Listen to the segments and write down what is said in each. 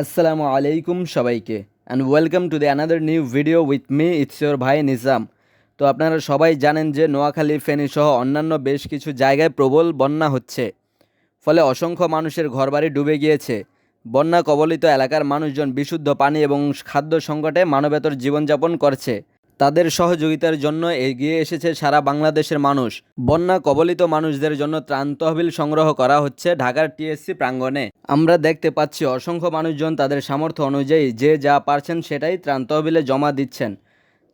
আসসালামু আলাইকুম সবাইকে and welcome to the another new video with me it's your ভাই নিজাম। তো আপনারা সবাই জানেন যে নোয়াখালী, ফেনী সহ অন্যান্য বেশ কিছু জায়গায় প্রবল বন্যা হচ্ছে, ফলে অসংখ্য মানুষের ঘরবাড়ি ডুবে গিয়েছে। বন্যা কবলিত এলাকার মানুষজন বিশুদ্ধ পানি এবং খাদ্য সংকটে মানবেতর জীবনযাপন করছে। তাদের সহযোগিতার জন্য এগিয়ে এসেছে সারা বাংলাদেশের মানুষ। বন্যা কবলিত মানুষদের জন্য ত্রাণ তহবিল সংগ্রহ করা হচ্ছে ঢাকার টিএসসি প্রাঙ্গণে। আমরা দেখতে পাচ্ছি অসংখ্য মানুষজন তাদের সামর্থ্য অনুযায়ী যে যা পারছেন সেটাই ত্রাণ তহবিলে জমা দিচ্ছেন।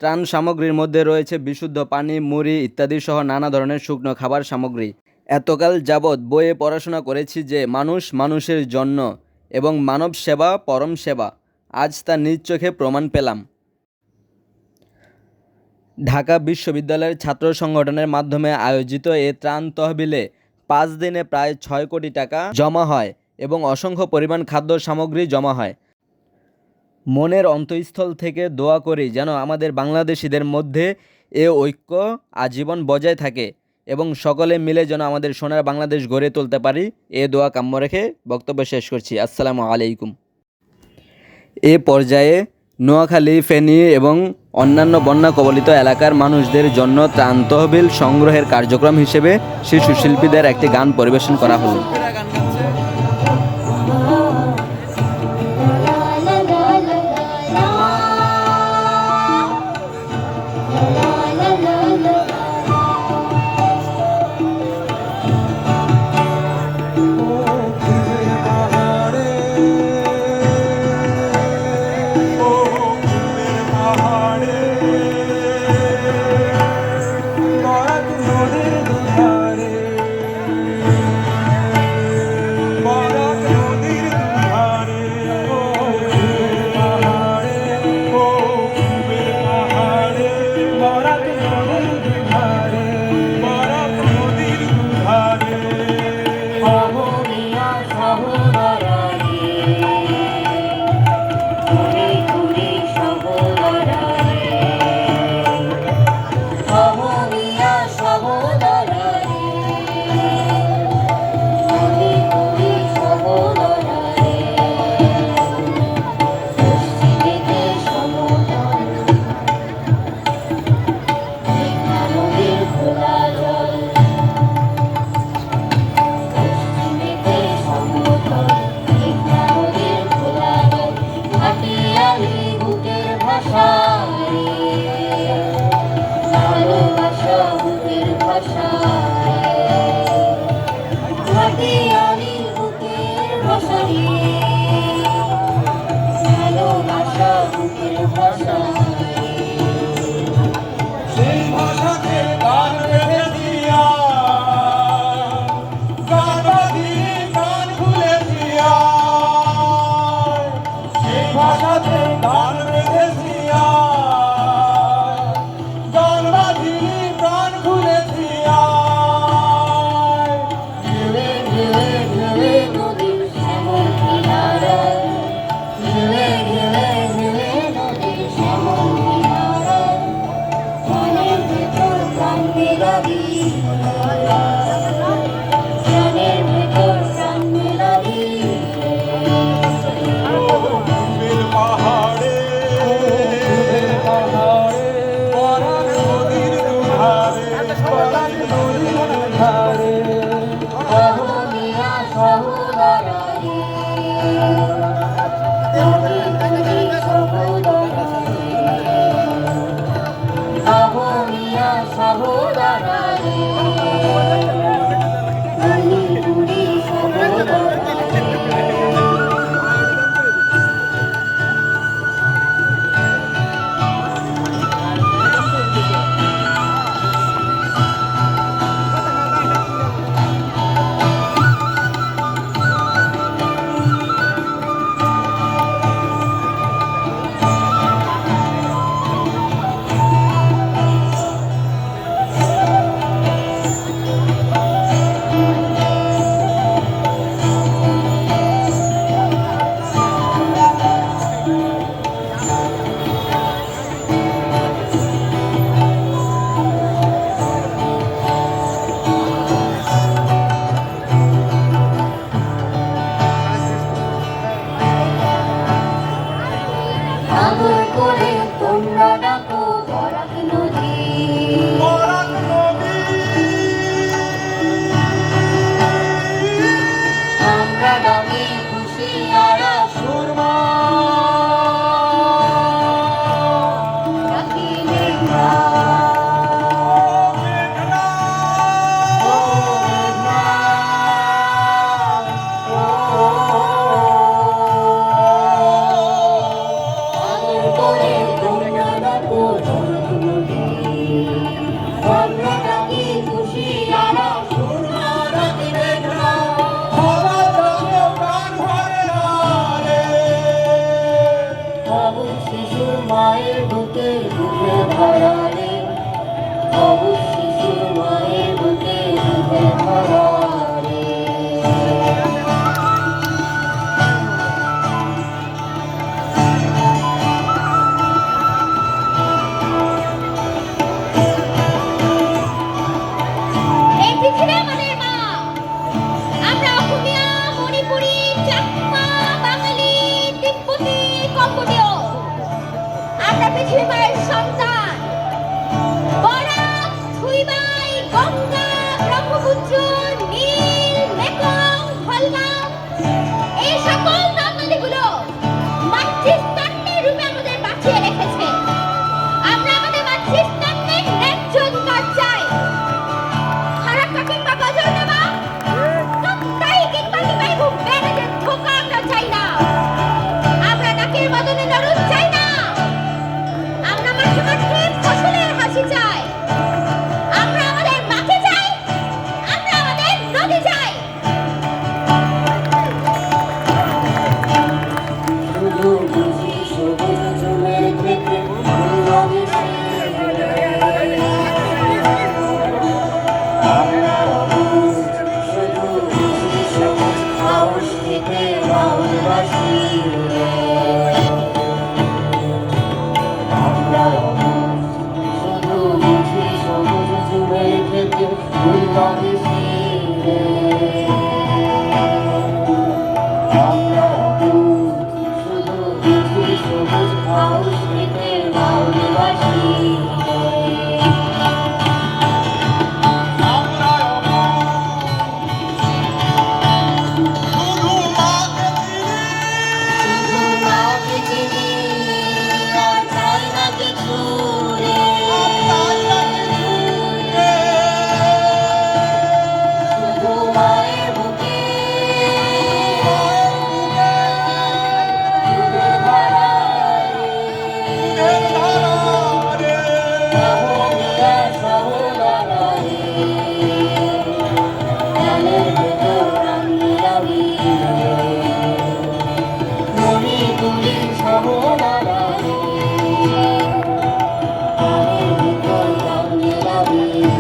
ত্রাণ সামগ্রীর মধ্যে রয়েছে বিশুদ্ধ পানি, মুড়ি ইত্যাদি সহ নানা ধরনের শুকনো খাবার সামগ্রী। এতকাল যাবৎ বইয়ে পড়াশোনা করেছি যে মানুষ মানুষের জন্য এবং মানব সেবা পরম সেবা। আজ তা নিজ চোখে প্রমাণ পেলাম। ঢাকা বিশ্ববিদ্যালয়ের ছাত্র সংগঠনের মাধ্যমে আয়োজিত এ ত্রাণ তহবিলে 5 দিনে প্রায় 6 কোটি টাকা জমা হয় এবং অসংখ্য পরিমাণ খাদ্য সামগ্রী জমা হয়। মনের অন্তঃস্থল থেকে দোয়া করি যেন আমাদের বাংলাদেশিদের মধ্যে এ ঐক্য আজীবন বজায় থাকে এবং সকলে মিলে যেন আমাদের সোনার বাংলাদেশ গড়ে তুলতে পারি, এ দোয়া কাম্য রেখে বক্তব্য শেষ করছি। আসসালামু আলাইকুম। এ পর্যায়ে নোয়াখালী, ফেনী এবং অন্যান্য বন্যা কবলিত এলাকার মানুষদের জন্য ত্রাণ তহবিল সংগ্রহের কার্যক্রম হিসেবে শিশু শিল্পীদের একটি গান পরিবেশন করা হলো। তোমরা ডাকো বরাক নদী, বরাক নদী, আমরা ডাকি কুশিয়ারা সুরমা, ডাকি মেঘনা, মেঘনা, ও মেঘনা, আদর করে তোমরা ডাকো বরাক নদী, আমরা ডাকি কুশিয়ারা সুরমা, ডাকি মেঘনা, হাওয়া ডাকে প্রাণ ভরে না রে। অবুঝ শিশুর মায়ের বুকে বুকে ভরা রে, অবুঝ শিশুর মায়ের বুকে বুকে ভরা রে। এই পৃথিবী আমাদের মা, আমরা অসমীয়া, মণিপুরি, চাকমা, বাঙালি, তিব্বতি, কম্বোডীয়, আমরা পৃথিবী মায়ের সন্তান। বরাক, থুইবাই, গঙ্গা, ব্রহ্মপুত্র, নীল, মেকং, ধলগাম, এই সকল নদ-নদীগুলো মাতৃস্তন্যের রূপে আমাদের বাঁচিয়ে রেখেছে। আমরা আমাদের মাতৃস্তন্যের ন্যায্য অধিকার চাই। খারাপটা কিংবা গজল নেওয়া, সত্তাই কিংবা নিবাই মুখ বেড়ে ধোকা আমরা চাই না। আমরা নাকের বদলে নরুদ চাই না। আমরা মাঠে মাঠে ফসলের হাসি চাই। আমরা আমাদের মাকে চাই, আমরা আমাদের নদী চাই। শুধু বুঝি সবুজ জমির থেকে নদী আমরা অবুঝ, শুধু বুঝি সবুজ আউশ থেকে বাউলবাসী রে। আমরা অবুঝ, শুধু বুঝি সবুজ জমির থেকে বাউলবাসী রে। আমরা অবুঝ, শুধু বুঝি সবুজ আউশ থেকে বাউলবাসী রে। আমরা শুধু মাকে চিনি, শুধু মাকে চিনি, আর চাই না কিছু রে। তাই নাকি রে। শুধু মায়ের বুকে ডুবে ভরা রে। বুকের ধারা রে। অহমিয়া সহদারা রে। প্রাণের ভেতর প্রাণ মিলাবি রে। মণিপুরী সহদারা রে। প্রাণের ভেতর প্রাণ মিলাবি রে।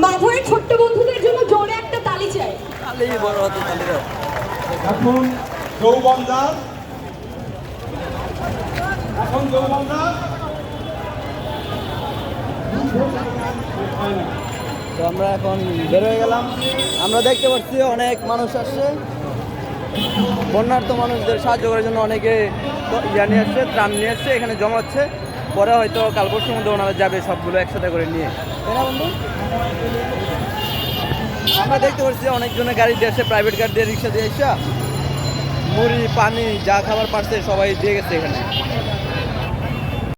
মাধবের ছোট্ট বন্ধুদের জন্য জোরে একটা তালি চাই। তাহলেই বড় হতে তাহলে এখন যৌবনদার, এখন যৌবনদার তো আমরা এখন বের হয়ে গেলাম। আমরা দেখতে পাচ্ছি অনেক মানুষ আসছে, বন্যার্থ মানুষদের সাহায্য করার জন্য অনেকে ইয়া নিয়ে আসছে, ত্রাণ নিয়ে আসছে, এখানে জমাচ্ছে। পরে হয়তো কাল পরশুর মধ্যে ওনারা যাবে সবগুলো একসাথে করে নিয়ে, তাই না বন্ধু? আমরা দেখতে পাচ্ছি অনেকজনের গাড়ি দিয়ে আসছে, প্রাইভেট গাড়ি দিয়ে, রিক্সা দিয়ে এসে মুড়ি, পানি, যা খাবার পারছে সবাই দিয়ে গেছে এখানে।